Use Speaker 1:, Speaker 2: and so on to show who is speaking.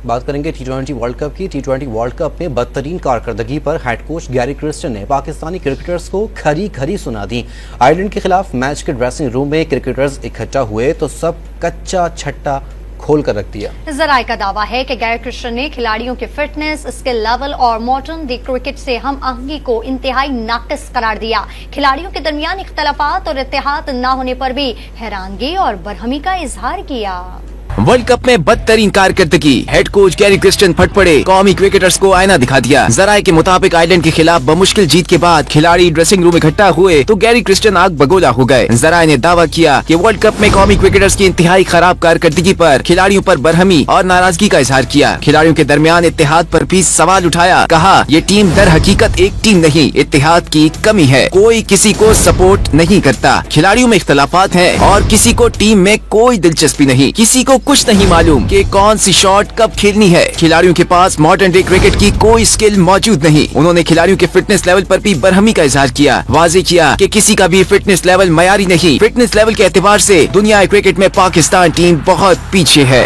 Speaker 1: बात करेंगे T20 world cup की। T20 वर्ल्ड कप में बदतरीन कारकर्दगी पर हेड कोच गैरी क्रिस्टन ने पाकिस्तानी क्रिकेटर्स को खरी खरी सुना दी। आयरलैंड के खिलाफ मैच के ड्रेसिंग रूम में क्रिकेटर्स इकट्ठा हुए तो सब कच्चा छट्टा खोल कर रख दिया।
Speaker 2: जराये का दावा है कि गैरी क्रिस्टन ने खिलाड़ियों के फिटनेस, स्किल लेवल और मॉडर्न डे क्रिकेट से हम आहंगी को इंतहाई नाकिस करार दिया। खिलाड़ियों के दरमियान इख्तलाफात और इत्तेहाद न होने पर भी हैरानगी और बरहमी का इजहार किया।
Speaker 3: वर्ल्ड कप में बदतरीन कारकर्दगी, हेड कोच गैरी क्रिस्टन फट पड़े, कौमी क्रिकेटर्स को आईना दिखा दिया। जराये के मुताबिक आयरलैंड के खिलाफ बमुश्किल जीत के बाद खिलाड़ी ड्रेसिंग रूम इकट्ठा हुए तो गैरी क्रिस्टन आग बगोला हो गए। जराये ने दावा किया कि वर्ल्ड कप में कौमी क्रिकेटर्स की इंतहाई खराब कारकर्दगी पर खिलाड़ियों पर बरहमी और नाराजगी का इजहार किया। खिलाड़ियों के दरमियान इत्तेहाद पर भी सवाल उठाया। कहा ये टीम दर हकीकत एक टीम नहीं, इत्तेहाद की कमी है। कोई किसी को सपोर्ट नहीं करता, खिलाड़ियों में इख्तलाफात हैं और किसी को टीम में कोई दिलचस्पी नहीं। किसी को कुछ नहीं मालूम कि कौन सी शॉट कब खेलनी है। खिलाड़ियों के पास मॉडर्न डे क्रिकेट की कोई स्किल मौजूद नहीं। उन्होंने खिलाड़ियों के फिटनेस लेवल पर भी बरहमी का इजहार किया। वाजे किया कि किसी का भी फिटनेस लेवल मयारी नहीं। फिटनेस लेवल के एतबार से दुनिया क्रिकेट में पाकिस्तान टीम बहुत पीछे है।